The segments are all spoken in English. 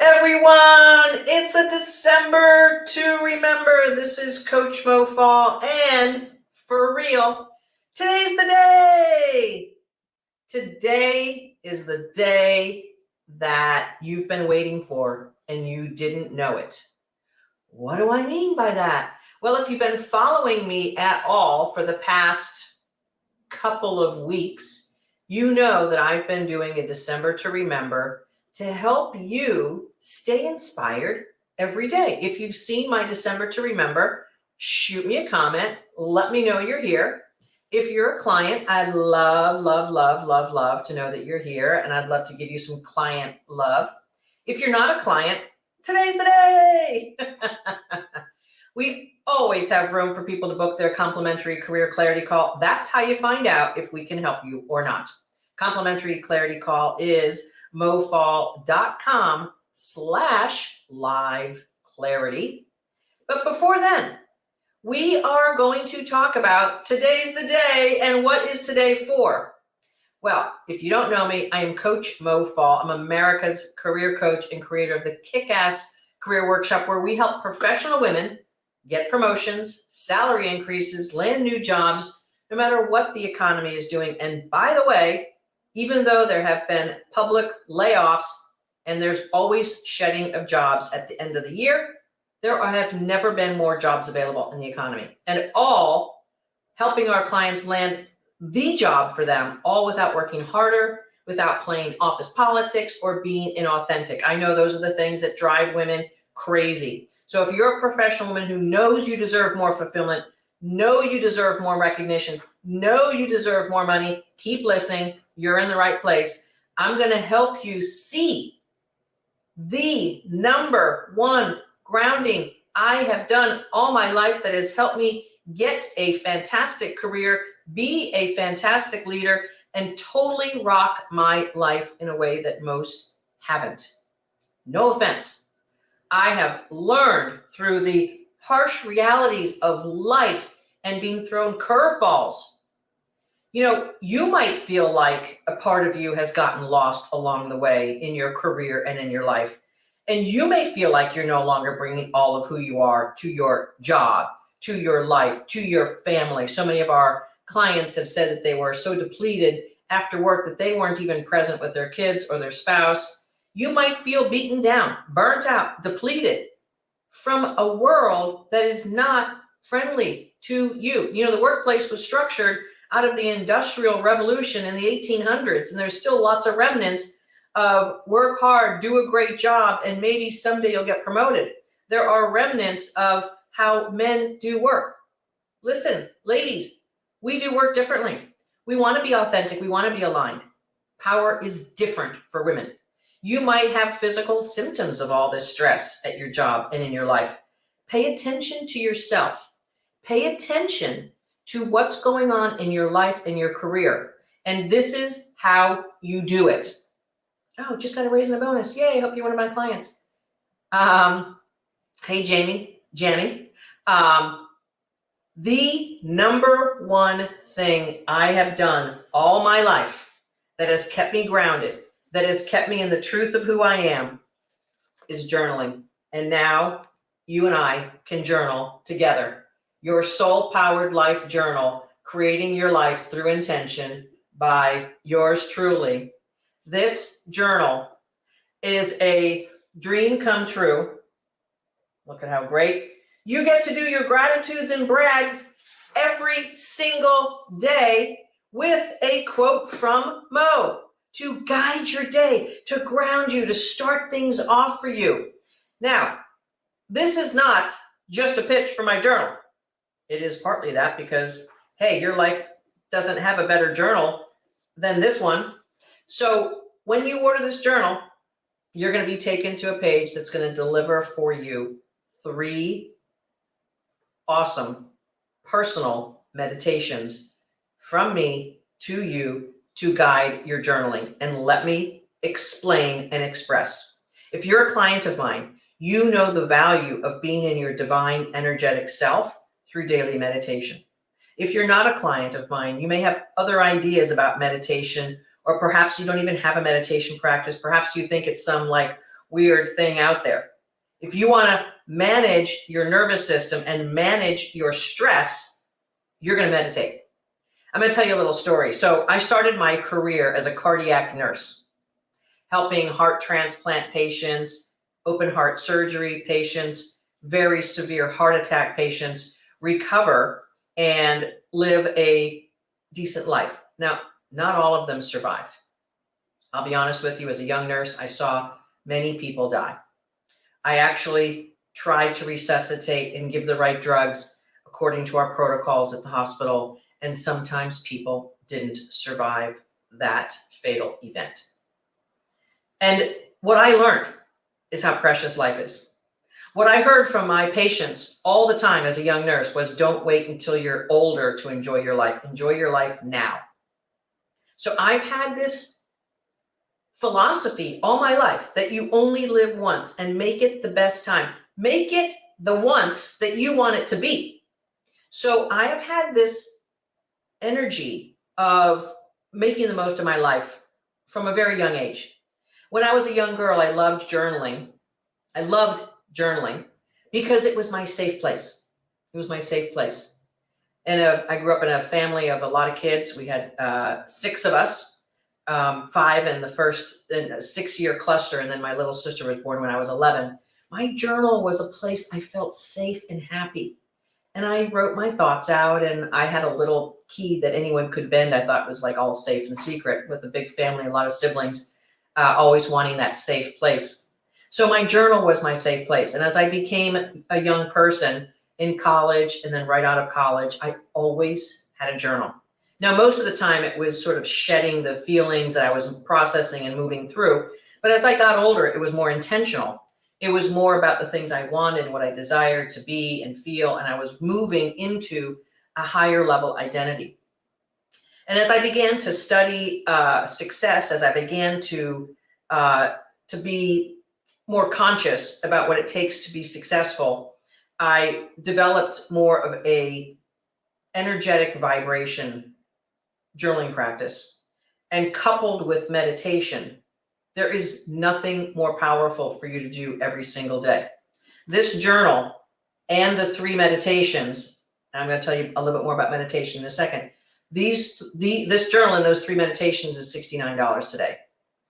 everyone. It's a December to remember. This is Coach Mo Fall, and for real, today's the day. Today is the day that you've been waiting for and you didn't know it. What do I mean by that? Well, if you've been following me at all for the past couple of weeks, you know that I've been doing a December to remember to help you stay inspired every day. If you've seen my December to remember, shoot me a comment. Let me know you're here. If you're a client, I'd love to know that you're here, and I'd love to give you some client love. If you're not a client, today's the day. We always have room for people to book their complimentary career clarity call. That's how you find out if we can help you or not. Complimentary clarity call is mofall.com/live clarity. But before then, we are going to talk about today's the day and what is today for. Well, if you don't know me, I am Coach Mo Fall. I'm America's career coach and creator of the Kick-Ass Career Workshop, where we help professional women get promotions, salary increases, land new jobs, no matter what the economy is doing. And by the way, even though there have been public layoffs and there's always shedding of jobs at the end of the year, there have never been more jobs available in the economy. And all helping our clients land the job for them, all without working harder, without playing office politics or being inauthentic. I know those are the things that drive women crazy. So if you're a professional woman who knows you deserve more fulfillment, know you deserve more recognition, know you deserve more money, keep listening. You're in the right place. I'm going to help you see the number one grounding I have done all my life that has helped me get a fantastic career, be a fantastic leader, and totally rock my life in a way that most haven't. No offense. I have learned through the harsh realities of life and being thrown curveballs. You know, you might feel like a part of you has gotten lost along the way in your career and in your life. And you may feel like you're no longer bringing all of who you are to your job, to your life, to your family. So many of our clients have said that they were so depleted after work that they weren't even present with their kids or their spouse. You might feel beaten down, burnt out, depleted from a world that is not friendly to you. You know, the workplace was structured out of the Industrial Revolution in the 1800s, and there's still lots of remnants of work hard, do a great job, and maybe someday you'll get promoted. There are remnants of how men do work. Listen, ladies, we do work differently. We want to be authentic. We want to be aligned. Power is different for women. You might have physical symptoms of all this stress at your job and in your life. Pay attention to yourself. Pay attention to what's going on in your life and your career. And this is how you do it. Oh, just got a raise and a bonus. Yay, hope you're one of my clients. Hey, Jamie. The number one thing I have done all my life that has kept me grounded, that has kept me in the truth of who I am, is journaling. And now you and I can journal together. Your soul-powered life journal, creating your life through intention, by yours truly. This journal is a dream come true. Look at how great. You get to do your gratitudes and brags every single day with a quote from Mo to guide your day, to ground you, to start things off for you. Now, this is not just a pitch for my journal. It is partly that because, hey, your life doesn't have a better journal than this one. So when you order this journal, you're going to be taken to a page that's going to deliver for you 3 awesome personal meditations from me to you to guide your journaling. And let me explain and express. If you're a client of mine, you know the value of being in your divine energetic self through daily meditation. If you're not a client of mine, you may have other ideas about meditation, or perhaps you don't even have a meditation practice. Perhaps you think it's some like weird thing out there. If you want to manage your nervous system and manage your stress, you're going to meditate. I'm going to tell you a little story. So I started my career as a cardiac nurse, helping heart transplant patients, open heart surgery patients, very severe heart attack patients recover and live a decent life. Now, not all of them survived. I'll be honest with you, as a young nurse, I saw many people die. I actually tried to resuscitate and give the right drugs according to our protocols at the hospital, and sometimes people didn't survive that fatal event. And what I learned is how precious life is. What I heard from my patients all the time as a young nurse was, don't wait until you're older to enjoy your life. Enjoy your life now. So I've had this philosophy all my life that you only live once, and make it the best time. Make it the once that you want it to be. So I have had this energy of making the most of my life from a very young age. When I was a young girl, I loved journaling. I loved journaling because it was my safe place. It was my safe place. And I grew up in a family of a lot of kids. We had 6 of us, 5 in the first 6-year cluster, and then my little sister was born when I was 11. My journal was a place I felt safe and happy. And I wrote my thoughts out, and I had a little key that anyone could bend. I thought was like all safe and secret, with a big family, a lot of siblings, always wanting that safe place. So my journal was my safe place. And as I became a young person in college and then right out of college, I always had a journal. Now, most of the time it was sort of shedding the feelings that I was processing and moving through. But as I got older, it was more intentional. It was more about the things I wanted, what I desired to be and feel, and I was moving into a higher level identity. And as I began to study success, as I began to be more conscious about what it takes to be successful, I developed more of a energetic vibration journaling practice. And coupled with meditation, there is nothing more powerful for you to do every single day. This journal and the 3 meditations, and I'm going to tell you a little bit more about meditation in a second. This journal and those 3 meditations is $69 today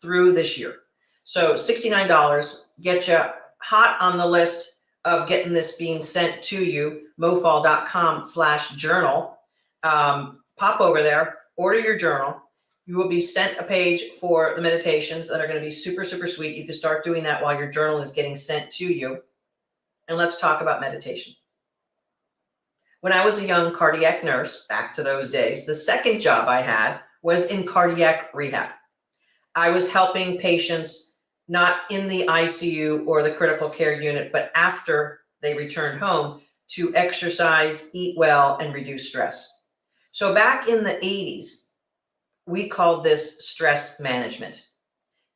through this year. So $69 get you hot on the list of getting this being sent to you, mofall.com/journal. Pop over there, order your journal. You will be sent a page for the meditations that are going to be super, super sweet. You can start doing that while your journal is getting sent to you. And let's talk about meditation. When I was a young cardiac nurse, back to those days, the second job I had was in cardiac rehab. I was helping patients not in the ICU or the critical care unit, but after they returned home, to exercise, eat well, and reduce stress. So back in the 80s, we called this stress management.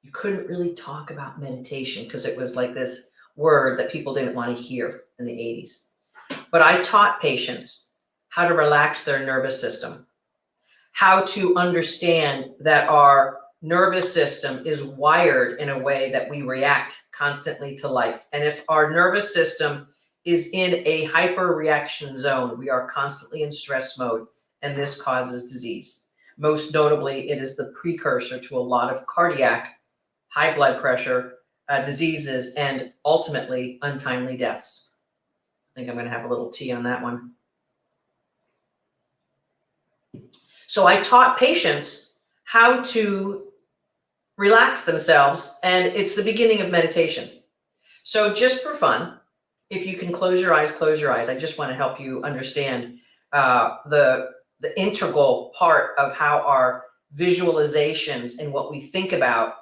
You couldn't really talk about meditation because it was like this word that people didn't want to hear in the 80s. But I taught patients how to relax their nervous system, how to understand that our nervous system is wired in a way that we react constantly to life. And if our nervous system is in a hyper reaction zone, we are constantly in stress mode, and this causes disease. Most notably, it is the precursor to a lot of cardiac, high blood pressure diseases, and ultimately untimely deaths. I think I'm going to have a little tea on that one. So I taught patients how to relax themselves, and it's the beginning of meditation. So just for fun, if you can close your eyes, close your eyes. I just want to help you understand the integral part of how our visualizations and what we think about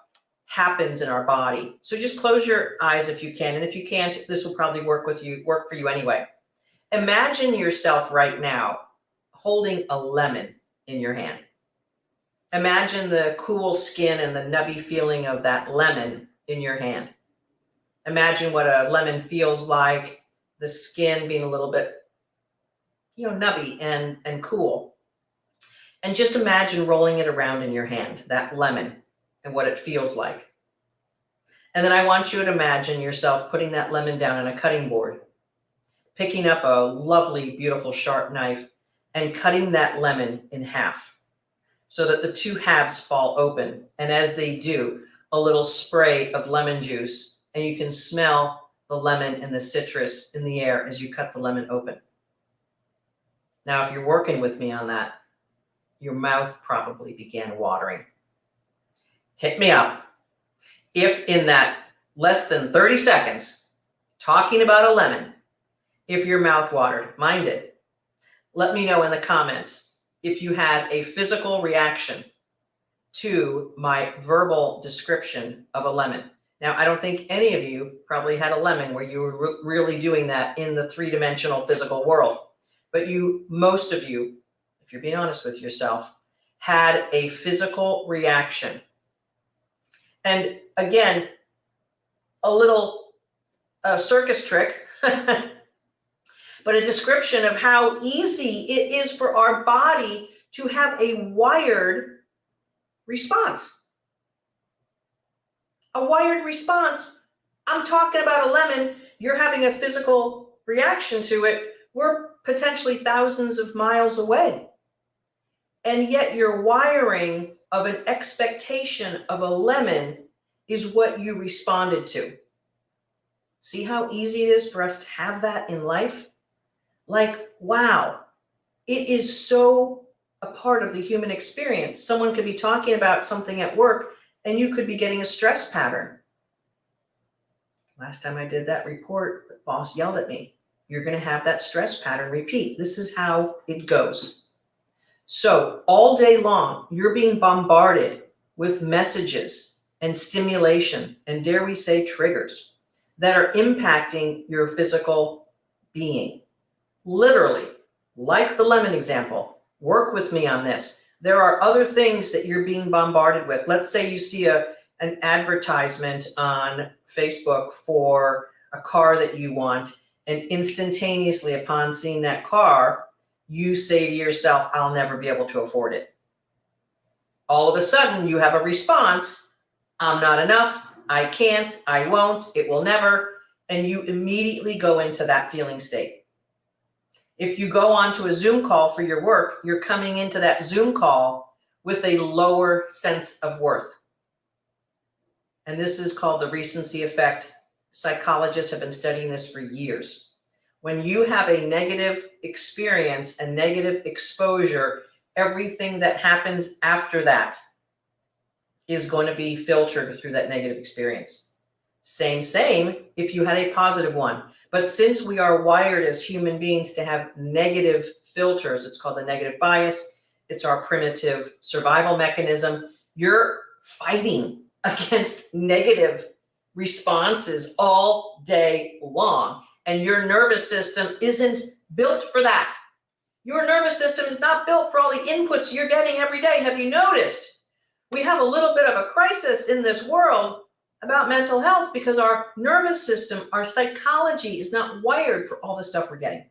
happens in our body. So just close your eyes if you can, and if you can't, this will probably work for you anyway. Imagine yourself right now holding a lemon in your hand. Imagine the cool skin and the nubby feeling of that lemon in your hand. Imagine what a lemon feels like, the skin being a little bit, nubby and cool. And just imagine rolling it around in your hand, that lemon, and what it feels like. And then I want you to imagine yourself putting that lemon down on a cutting board, picking up a lovely, beautiful, sharp knife and cutting that lemon in half so that the two halves fall open. And as they do, a little spray of lemon juice, and you can smell the lemon and the citrus in the air as you cut the lemon open. Now, if you're working with me on that, your mouth probably began watering. Hit me up. If in that less than 30 seconds, talking about a lemon, if your mouth watered, mine did. Let me know in the comments if you had a physical reaction to my verbal description of a lemon. Now, I don't think any of you probably had a lemon where you were really doing that in the three-dimensional physical world. But most of you, if you're being honest with yourself, had a physical reaction. And again, a little circus trick, but a description of how easy it is for our body to have a wired response. A wired response. I'm talking about a lemon. You're having a physical reaction to it. We're potentially thousands of miles away. And yet your wiring of an expectation of a lemon is what you responded to. See how easy it is for us to have that in life? Like, wow, it is so a part of the human experience. Someone could be talking about something at work and you could be getting a stress pattern. Last time I did that report, the boss yelled at me. You're going to have that stress pattern repeat. This is how it goes. So all day long, you're being bombarded with messages and stimulation, and dare we say triggers, that are impacting your physical being. Literally, like the lemon example, work with me on this. There are other things that you're being bombarded with. Let's say you see an advertisement on Facebook for a car that you want, and instantaneously upon seeing that car, you say to yourself, I'll never be able to afford it. All of a sudden, you have a response, I'm not enough, I can't, I won't, it will never, and you immediately go into that feeling state. If you go onto a Zoom call for your work, you're coming into that Zoom call with a lower sense of worth. And this is called the recency effect. Psychologists have been studying this for years. When you have a negative experience and negative exposure, everything that happens after that is going to be filtered through that negative experience. Same if you had a positive one. But since we are wired as human beings to have negative filters, it's called the negative bias. It's our primitive survival mechanism. You're fighting against negative responses all day long. And your nervous system isn't built for that. Your nervous system is not built for all the inputs you're getting every day. Have you noticed? We have a little bit of a crisis in this world about mental health because our nervous system, our psychology is not wired for all the stuff we're getting.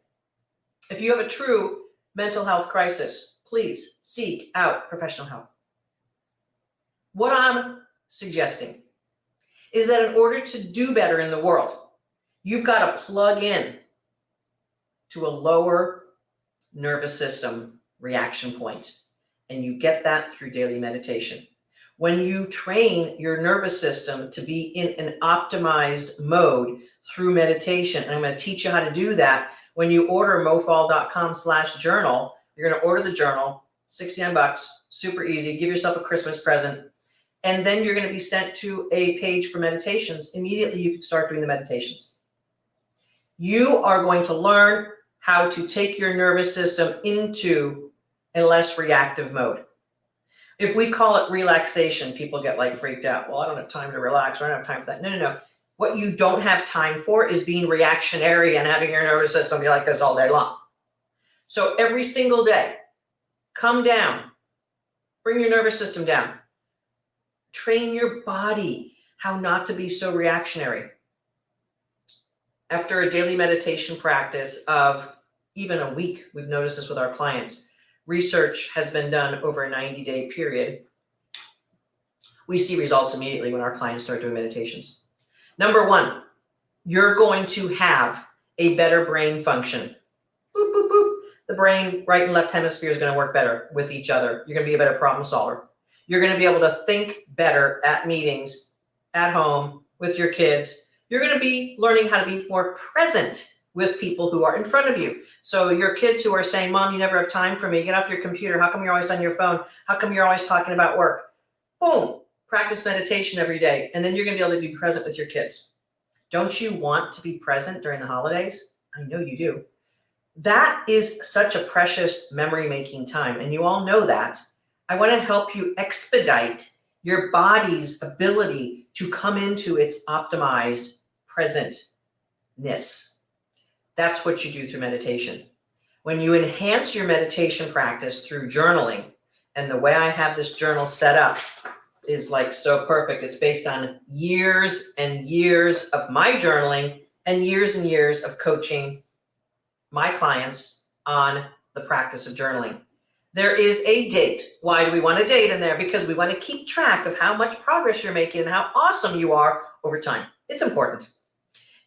If you have a true mental health crisis, please seek out professional help. What I'm suggesting is that in order to do better in the world, you've got to plug in to a lower nervous system reaction point, and you get that through daily meditation. When you train your nervous system to be in an optimized mode through meditation, and I'm going to teach you how to do that. When you order mofall.com/journal, you're going to order the journal, $69, super easy. Give yourself a Christmas present. And then you're going to be sent to a page for meditations. Immediately, you can start doing the meditations. You are going to learn how to take your nervous system into a less reactive mode. If we call it relaxation, people get like freaked out. Well, I don't have time to relax. I don't have time for that. No. What you don't have time for is being reactionary and having your nervous system be like this all day long. So every single day, come down, bring your nervous system down, train your body how not to be so reactionary. After a daily meditation practice of even a week, we've noticed this with our clients. Research has been done over a 90-day period. We see results immediately when our clients start doing meditations. Number one, you're going to have a better brain function. Boop, boop, boop. The brain, right and left hemisphere, is going to work better with each other. You're going to be a better problem solver. You're going to be able to think better at meetings, at home, with your kids. You're going to be learning how to be more present with people who are in front of you. So your kids who are saying, Mom, you never have time for me. Get off your computer. How come you're always on your phone? How come you're always talking about work? Boom. Practice meditation every day. And then you're going to be able to be present with your kids. Don't you want to be present during the holidays? I know you do. That is such a precious memory-making time, and you all know that. I want to help you expedite your body's ability to come into its optimized presentness. That's what you do through meditation. When you enhance your meditation practice through journaling, and the way I have this journal set up is like so perfect. It's based on years and years of my journaling and years of coaching my clients on the practice of journaling. There is a date. Why do we want a date in there? Because we want to keep track of how much progress you're making and how awesome you are over time. It's important.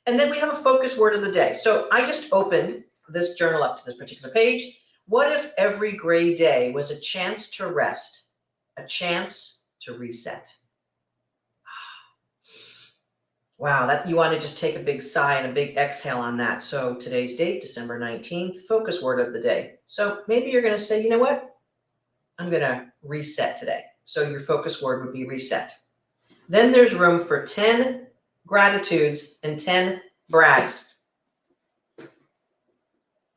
And then we have a focus word of the day. So I just opened this journal up to this particular page. What if every gray day was a chance to rest, a chance to reset? Wow, that you want to just take a big sigh and a big exhale on that. So today's date, December 19th, focus word of the day. So maybe you're going to say, you know what? I'm going to reset today. So your focus word would be reset. Then there's room for 10 gratitudes and 10 brags.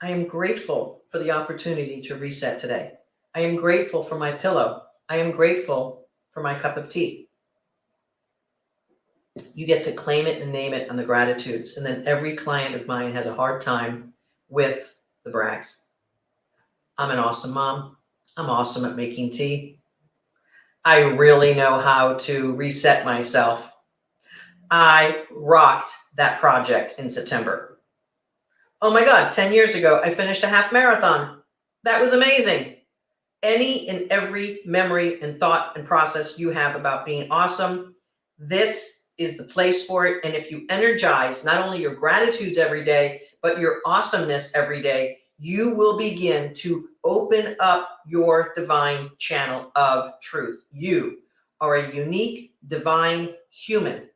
I am grateful for the opportunity to reset today. I am grateful for my pillow. I am grateful for my cup of tea. You get to claim it and name it on the gratitudes. And then every client of mine has a hard time with the brags. I'm an awesome mom. I'm awesome at making tea. I really know how to reset myself. I rocked that project in September. Oh my God, 10 years ago, I finished a half marathon. That was amazing. Any and every memory and thought and process you have about being awesome, this is the place for it. And if you energize not only your gratitudes every day, but your awesomeness every day, you will begin to open up your divine channel of truth. You are a unique, divine human.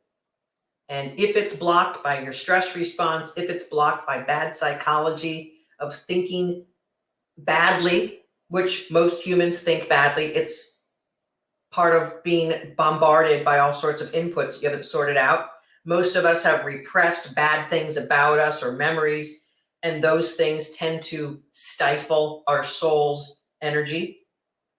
And if it's blocked by your stress response, if it's blocked by bad psychology of thinking badly, which most humans think badly, it's part of being bombarded by all sorts of inputs you haven't sorted out. Most of us have repressed bad things about us or memories, and those things tend to stifle our soul's energy.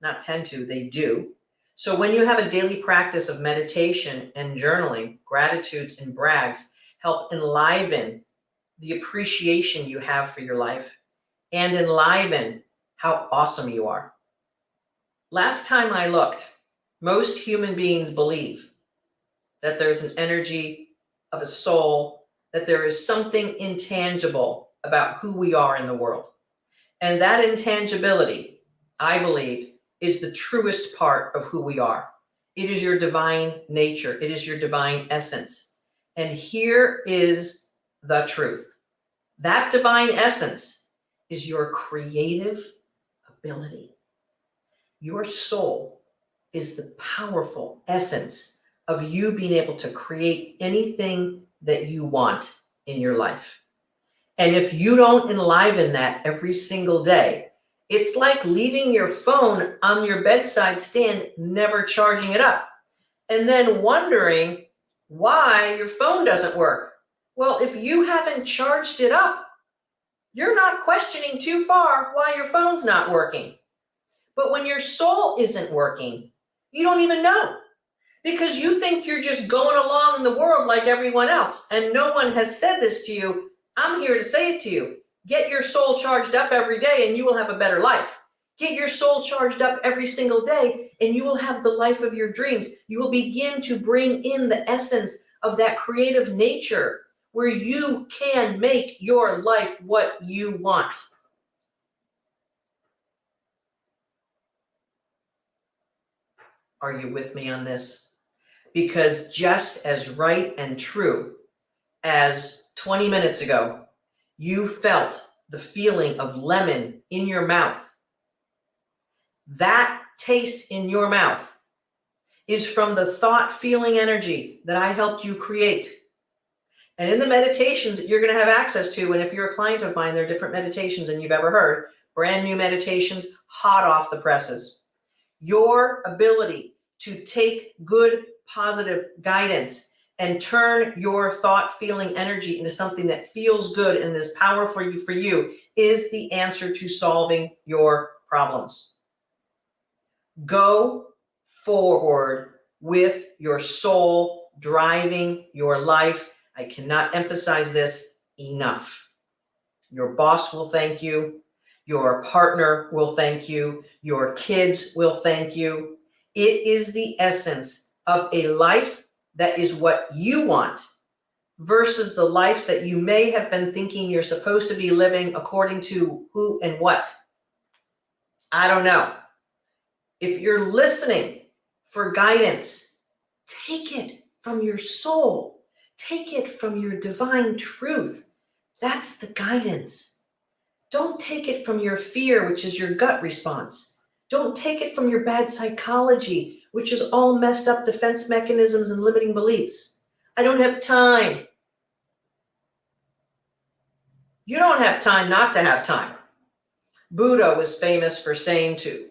Not tend to, they do. So when you have a daily practice of meditation and journaling, gratitudes and brags help enliven the appreciation you have for your life and enliven how awesome you are. Last time I looked, most human beings believe that there's an energy of a soul, that there is something intangible about who we are in the world. And that intangibility, I believe, is the truest part of who we are. It is your divine nature. It is your divine essence. And here is the truth. That divine essence is your creative ability. Your soul is the powerful essence of you being able to create anything that you want in your life. And if you don't enliven that every single day, it's like leaving your phone on your bedside stand, never charging it up, and then wondering why your phone doesn't work. Well, if you haven't charged it up, you're not questioning too far why your phone's not working. But when your soul isn't working, you don't even know, because you think you're just going along in the world like everyone else. And no one has said this to you. I'm here to say it to you. Get your soul charged up every day and you will have a better life. Get your soul charged up every single day and you will have the life of your dreams. You will begin to bring in the essence of that creative nature where you can make your life what you want. Are you with me on this? because just as right and true as 20 minutes ago, you felt the feeling of lemon in your mouth. That taste in your mouth is from the thought feeling energy that I helped you create. And in the meditations that you're going to have access to, and if you're a client of mine, there are different meditations than you've ever heard, brand new meditations, hot off the presses. Your ability to take good, positive guidance and turn your thought feeling energy into something that feels good and is powerful for you is the answer to solving your problems. Go forward with your soul driving your life. I cannot emphasize this enough. Your boss will thank you. Your partner will thank you. Your kids will thank you. It is the essence of a life that is what you want versus the life that you may have been thinking you're supposed to be living according to who and what. I don't know. If you're listening for guidance, take it from your soul. Take it from your divine truth. That's the guidance. Don't take it from your fear, which is your gut response. Don't take it from your bad psychology, which is all messed up defense mechanisms and limiting beliefs. I don't have time. You don't have time not to have time. Buddha was famous for saying to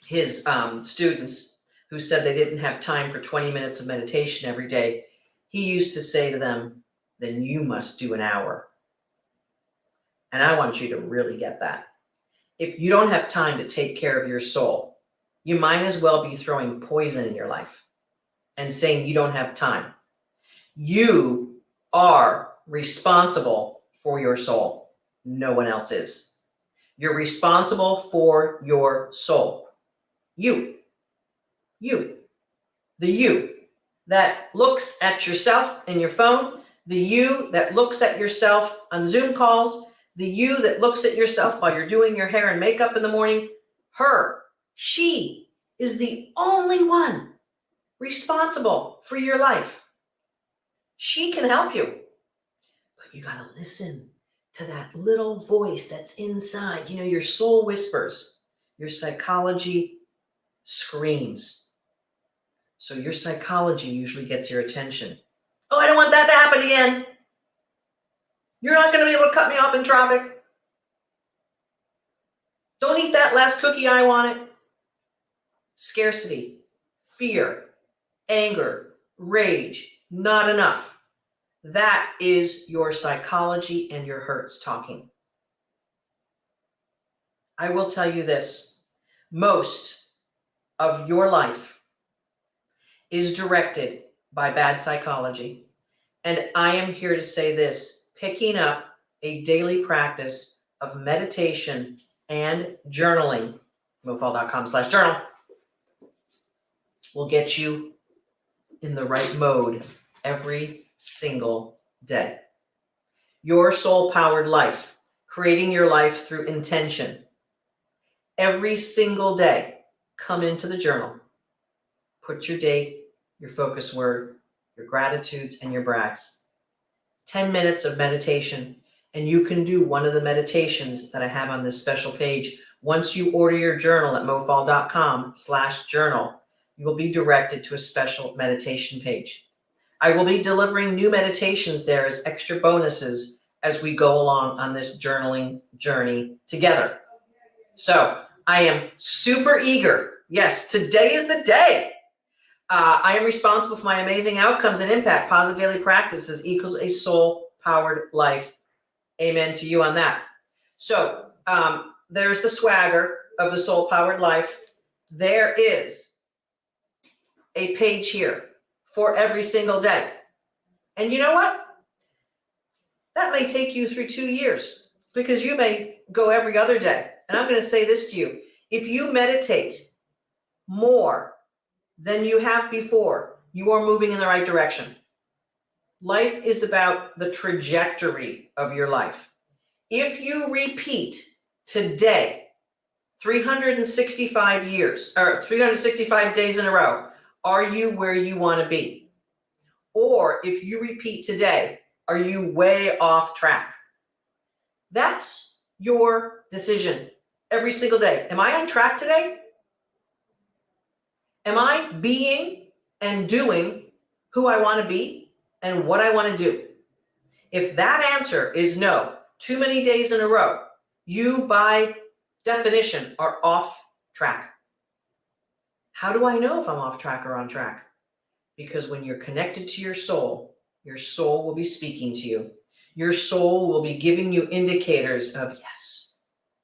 his students who said they didn't have time for 20 minutes of meditation every day, he used to say to them, then you must do an hour. And I want you to really get that. If you don't have time to take care of your soul, you might as well be throwing poison in your life and saying you don't have time. You are responsible for your soul. No one else is. You're responsible for your soul. You. The you that looks at yourself in your phone, the you that looks at yourself on Zoom calls, the you that looks at yourself while you're doing your hair and makeup in the morning, her, she is the only one responsible for your life. She can help you, but you got to listen to that little voice that's inside. You know, your soul whispers, your psychology screams. So your psychology usually gets your attention. Oh, I don't want that to happen again. You're not going to be able to cut me off in traffic. Don't eat that last cookie, I want it. Scarcity, fear, anger, rage, not enough. That is your psychology and your hurts talking. I will tell you this. Most of your life is directed by bad psychology. And I am here to say this, picking up a daily practice of meditation and journaling, mofall.com/journal, will get you in the right mode every single day. Your soul-powered life, creating your life through intention. Every single day, come into the journal. Put your date, your focus word, your gratitudes, and your brags. 10 minutes of meditation, and you can do one of the meditations that I have on this special page. Once you order your journal at mofall.com/journal, you will be directed to a special meditation page. I will be delivering new meditations there as extra bonuses as we go along on this journaling journey together. So I am super eager. Yes, today is the day. I am responsible for my amazing outcomes and impact. Positive daily practices equals a soul-powered life. Amen to you on that. So there's the swagger of the soul-powered life. There is a page here for every single day. And you know what? That may take you through 2 years because you may go every other day. And I'm going to say this to you. If you meditate more than you have before, you are moving in the right direction. Life is about the trajectory of your life. If you repeat today 365 days in a row, are you where you want to be? Or if you repeat today, are you way off track? That's your decision every single day. Am I on track today? Am I being and doing who I want to be and what I want to do? If that answer is no, too many days in a row, you by definition are off track. How do I know if I'm off track or on track? Because when you're connected to your soul will be speaking to you. Your soul will be giving you indicators of yes,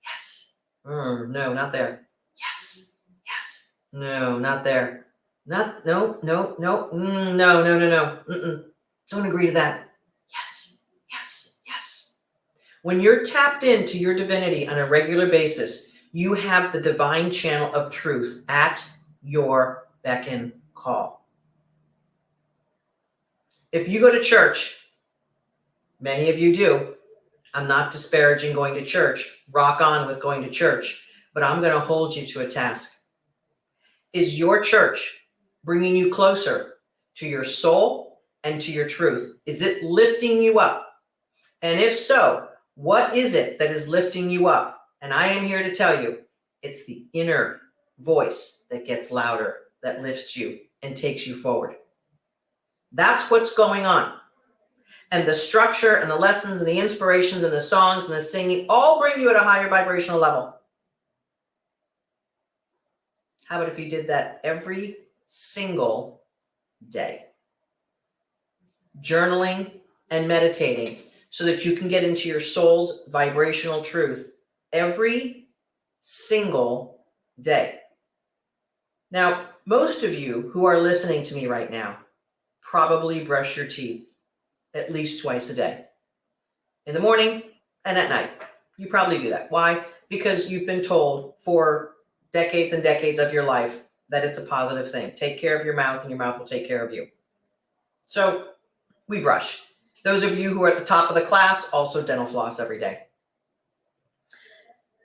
yes, no, not there. Yes, yes, no, not there. Not, no, no, no, no, no, no, no. Don't agree to that. Yes, yes, yes. When you're tapped into your divinity on a regular basis, you have the divine channel of truth at your beck and call. If you go to church, many of you do. I'm not disparaging going to church. Rock on with going to church. But I'm going to hold you to a task. Is your church bringing you closer to your soul and to your truth? Is it lifting you up? And if so, what is it that is lifting you up? And I am here to tell you, it's the inner voice that gets louder, that lifts you and takes you forward. That's what's going on. And the structure and the lessons and the inspirations and the songs and the singing all bring you at a higher vibrational level. How about if you did that every single day? Journaling and meditating so that you can get into your soul's vibrational truth every single day. Now, most of you who are listening to me right now probably brush your teeth at least twice a day. In the morning and at night. You probably do that. Why? Because you've been told for decades and decades of your life that it's a positive thing. Take care of your mouth and your mouth will take care of you. So we brush. Those of you who are at the top of the class also dental floss every day.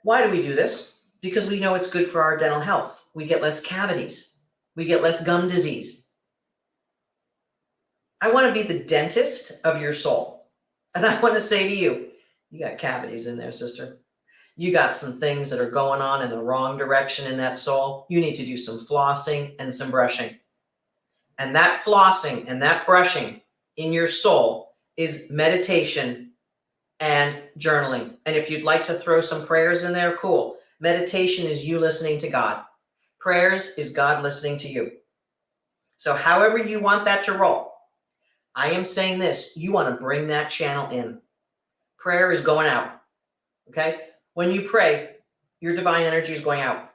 Why do we do this? Because we know it's good for our dental health. We get less cavities. We get less gum disease. I want to be the dentist of your soul. And I want to say to you, you got cavities in there, sister. You got some things that are going on in the wrong direction in that soul. You need to do some flossing and some brushing. And that flossing and that brushing in your soul is meditation and journaling. And if you'd like to throw some prayers in there, cool. Meditation is you listening to God. Prayers is God listening to you. So however you want that to roll, I am saying this, you want to bring that channel in. Prayer is going out, okay? When you pray, your divine energy is going out.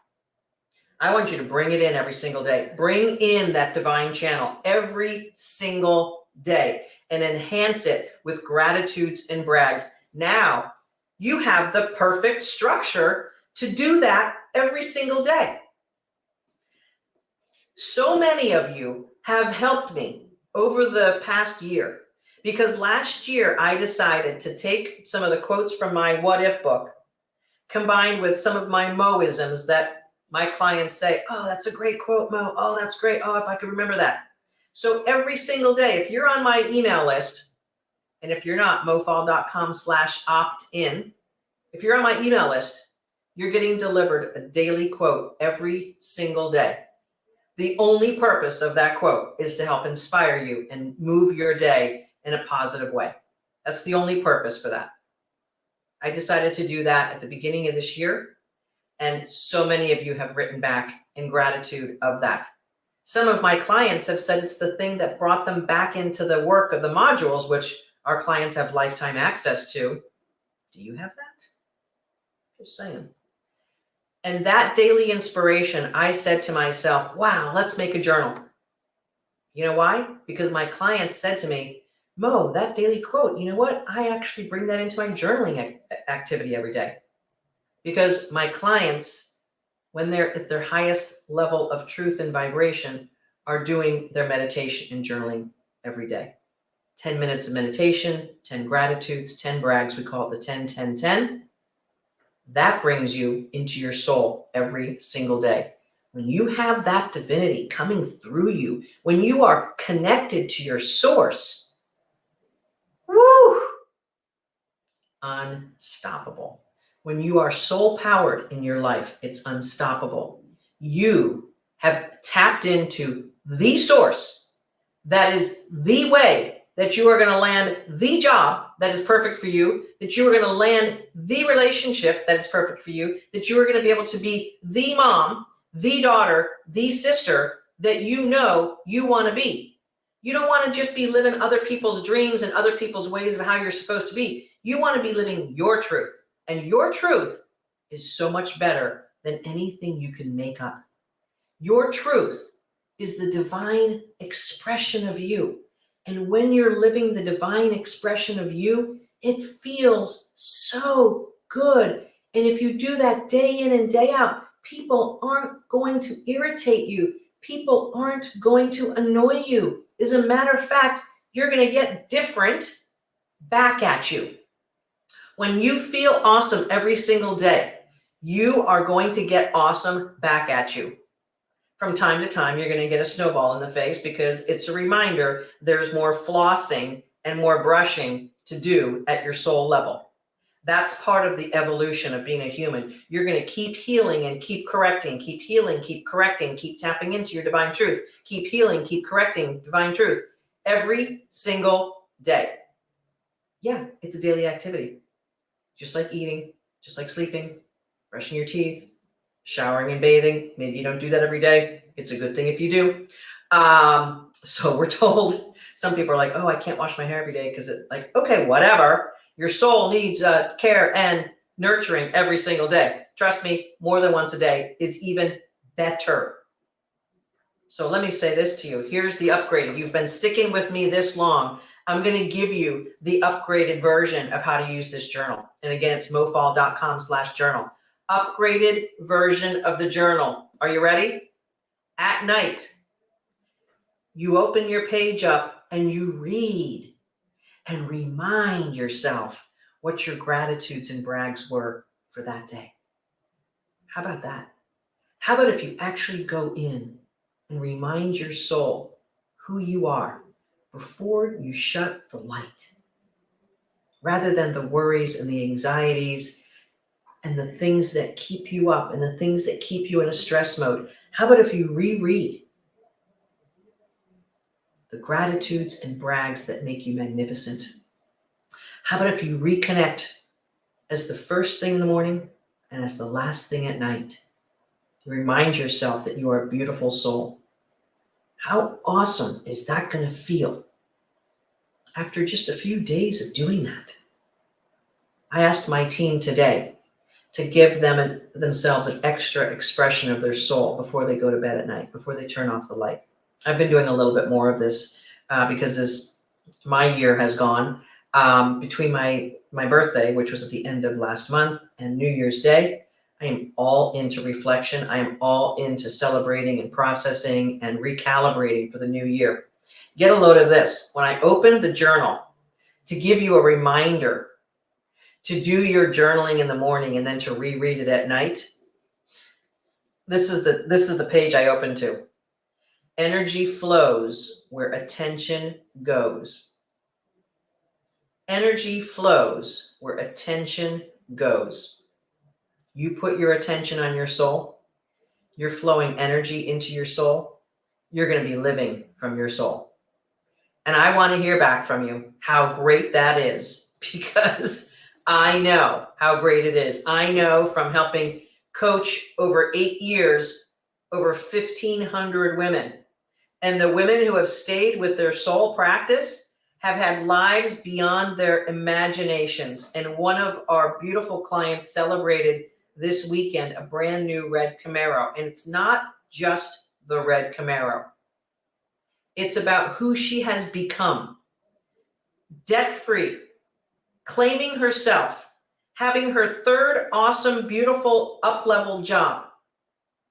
I want you to bring it in every single day. Bring in that divine channel every single day and enhance it with gratitudes and brags. Now, you have the perfect structure to do that every single day. So many of you have helped me over the past year because last year I decided to take some of the quotes from my What If book combined with some of my Moisms that my clients say, oh, that's a great quote, Mo. Oh, that's great. Oh, if I could remember that. So every single day, if you're on my email list, and if you're not, mofall.com/opt-in, if you're on my email list, you're getting delivered a daily quote every single day. The only purpose of that quote is to help inspire you and move your day in a positive way. That's the only purpose for that. I decided to do that at the beginning of this year, and so many of you have written back in gratitude of that. Some of my clients have said it's the thing that brought them back into the work of the modules, which our clients have lifetime access to. Do you have that? Just saying. And that daily inspiration, I said to myself, wow, let's make a journal. You know why? Because my clients said to me, Mo, that daily quote, you know what? I actually bring that into my journaling activity every day. Because my clients, when they're at their highest level of truth and vibration, are doing their meditation and journaling every day. 10 minutes of meditation, 10 gratitudes, 10 brags. We call it the 10-10-10. That brings you into your soul every single day. When you have that divinity coming through you, when you are connected to your source, woo, unstoppable. When you are soul powered in your life, it's unstoppable. You have tapped into the source that is the way that you are going to land the job that is perfect for you, that you are going to land the relationship that is perfect for you, that you are going to be able to be the mom, the daughter, the sister that you know you want to be. You don't want to just be living other people's dreams and other people's ways of how you're supposed to be. You want to be living your truth. And your truth is so much better than anything you can make up. Your truth is the divine expression of you. And when you're living the divine expression of you, it feels so good. And if you do that day in and day out, people aren't going to irritate you. People aren't going to annoy you. As a matter of fact, you're going to get different back at you. When you feel awesome every single day, you are going to get awesome back at you. From time to time, you're going to get a snowball in the face because it's a reminder there's more flossing and more brushing to do at your soul level. That's part of the evolution of being a human. You're going to keep healing and keep correcting, keep healing, keep correcting, keep tapping into your divine truth, keep healing, keep correcting divine truth every single day. Yeah, it's a daily activity. Just like eating, just like sleeping, brushing your teeth, showering and bathing. Maybe you don't do that every day. It's a good thing if you do. So we're told, some people are like, oh, I can't wash my hair every day because it's like, okay, whatever. Your soul needs care and nurturing every single day. Trust me, more than once a day is even better. So let me say this to you. Here's the upgrade. If you've been sticking with me this long, I'm going to give you the upgraded version of how to use this journal. And again, it's mofall.com/journal. Upgraded version of the journal. Are you ready? At night, you open your page up and you read and remind yourself what your gratitudes and brags were for that day. How about that? How about if you actually go in and remind your soul who you are before you shut the light, rather than the worries and the anxieties and the things that keep you up and the things that keep you in a stress mode? How about if you reread the gratitudes and brags that make you magnificent? How about if you reconnect as the first thing in the morning and as the last thing at night? Remind yourself that you are a beautiful soul. How awesome is that going to feel after just a few days of doing that? I asked my team today to give themselves an extra expression of their soul before they go to bed at night, before they turn off the light. I've been doing a little bit more of this because as my year has gone, between my birthday, which was at the end of last month, and New Year's Day, I am all into reflection. I am all into celebrating and processing and recalibrating for the new year. Get a load of this. When I opened the journal to give you a reminder to do your journaling in the morning and then to reread it at night, this is the page I opened to. Energy flows where attention goes. Energy flows where attention goes. You put your attention on your soul, you're flowing energy into your soul, you're going to be living from your soul. And I want to hear back from you how great that is, because I know how great it is. I know from helping coach over 8 years, over 1,500 women. And the women who have stayed with their soul practice have had lives beyond their imaginations. And one of our beautiful clients celebrated this weekend a brand new red Camaro. And it's not just the red Camaro. It's about who she has become. Debt-free, claiming herself, having her third awesome, beautiful, up-level job,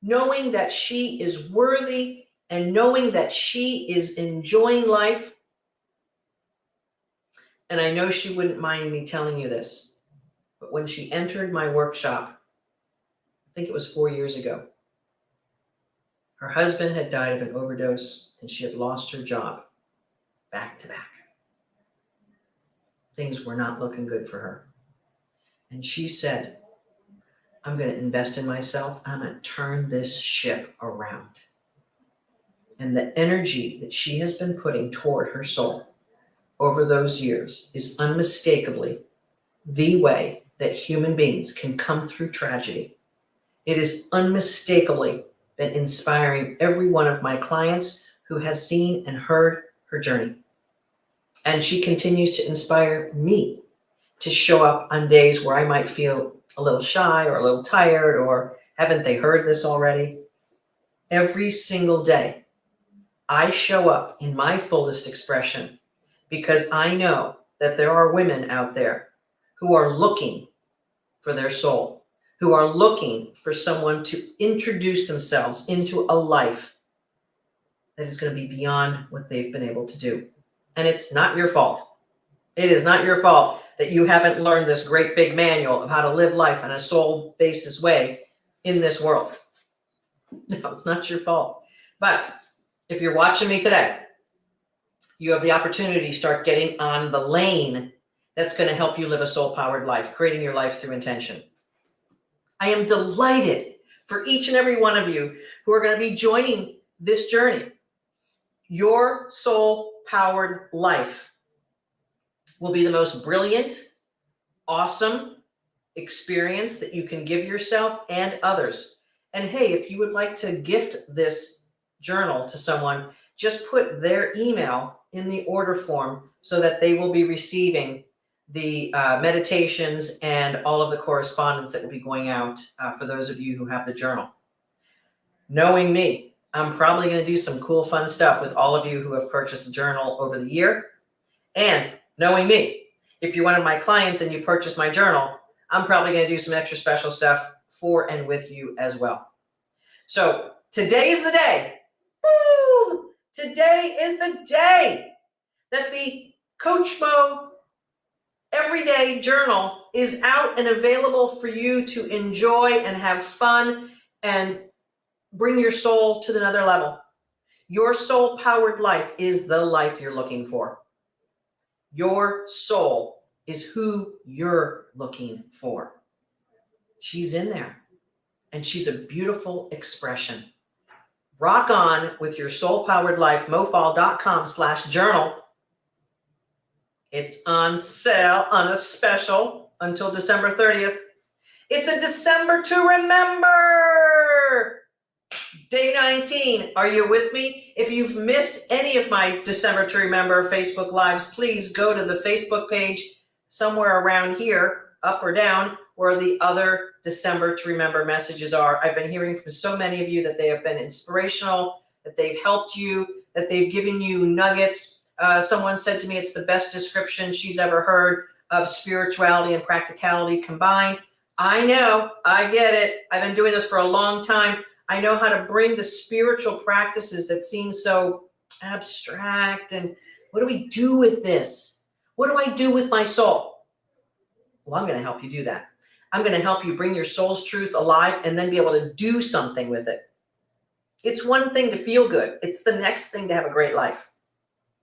knowing that she is worthy and knowing that she is enjoying life. And I know she wouldn't mind me telling you this, but when she entered my workshop, I think it was 4 years ago, Her husband had died of an overdose, and she had lost her job back to back. Things were not looking good for her. And she said, I'm going to invest in myself. I'm going to turn this ship around. And the energy that she has been putting toward her soul over those years is unmistakably the way that human beings can come through tragedy. It is unmistakably been inspiring every one of my clients who has seen and heard her journey. And she continues to inspire me to show up on days where I might feel a little shy or a little tired or haven't they heard this already? Every single day, I show up in my fullest expression because I know that there are women out there who are looking for their soul, who are looking for someone to introduce themselves into a life that is going to be beyond what they've been able to do. And it's not your fault. It is not your fault that you haven't learned this great big manual of how to live life in a soul basis way in this world. No, it's not your fault. But if you're watching me today, you have the opportunity to start getting on the lane that's going to help you live a soul-powered life, creating your life through intention. I am delighted for each and every one of you who are going to be joining this journey. Your soul-powered life will be the most brilliant, awesome experience that you can give yourself and others. And hey, if you would like to gift this journal to someone, just put their email in the order form so that they will be receiving the meditations and all of the correspondence that will be going out for those of you who have the journal. Knowing me, I'm probably going to do some cool, fun stuff with all of you who have purchased the journal over the year. And knowing me, if you're one of my clients and you purchase my journal, I'm probably going to do some extra special stuff for and with you as well. So today is the day. Boom! Today is the day that the Coach Mo Everyday Journal is out and available for you to enjoy and have fun and bring your soul to another level. Your soul-powered life is the life you're looking for. Your soul is who you're looking for. She's in there, and she's a beautiful expression. Rock on with your soul-powered life, mofall.com/journal. It's on sale on a special until December 30th. It's a December to remember. Day 19. Are you with me? If you've missed any of my December to Remember Facebook Lives, please go to the Facebook page somewhere around here, up or down, where the other December to Remember messages are. I've been hearing from so many of you that they have been inspirational, that they've helped you, that they've given you nuggets. Someone said to me it's the best description she's ever heard of spirituality and practicality combined. I know, I get it. I've been doing this for a long time. I know how to bring the spiritual practices that seem so abstract. And what do we do with this? What do I do with my soul? Well, I'm going to help you do that. I'm going to help you bring your soul's truth alive and then be able to do something with it. It's one thing to feel good. It's the next thing to have a great life.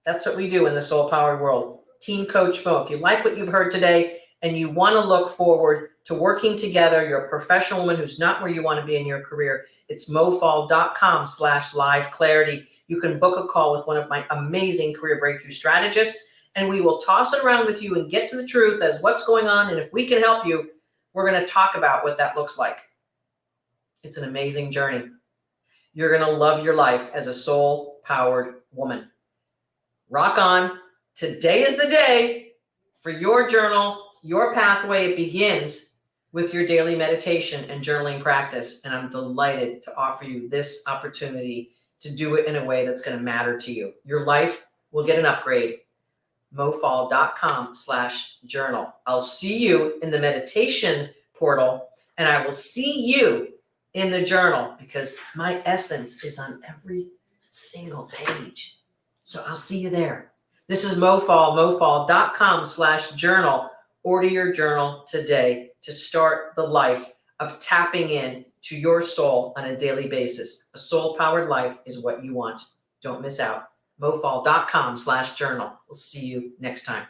That's what we do in the soul-powered world. Team Coach Mo. If you like what you've heard today and you want to look forward to working together, you're a professional woman who's not where you want to be in your career, it's mofall.com/live clarity. You can book a call with one of my amazing career breakthrough strategists, and we will toss it around with you and get to the truth as what's going on. And if we can help you, we're going to talk about what that looks like. It's an amazing journey. You're going to love your life as a soul-powered woman. Rock on. Today is the day for your journal, your pathway. It begins with your daily meditation and journaling practice. And I'm delighted to offer you this opportunity to do it in a way that's going to matter to you. Your life will get an upgrade. mofall.com/journal. I'll see you in the meditation portal, and I will see you in the journal because my essence is on every single page. So I'll see you there. This is mofall, mofall.com/journal. Order your journal today to start the life of tapping in to your soul on a daily basis. A soul-powered life is what you want. Don't miss out. mofall.com/journal. We'll see you next time.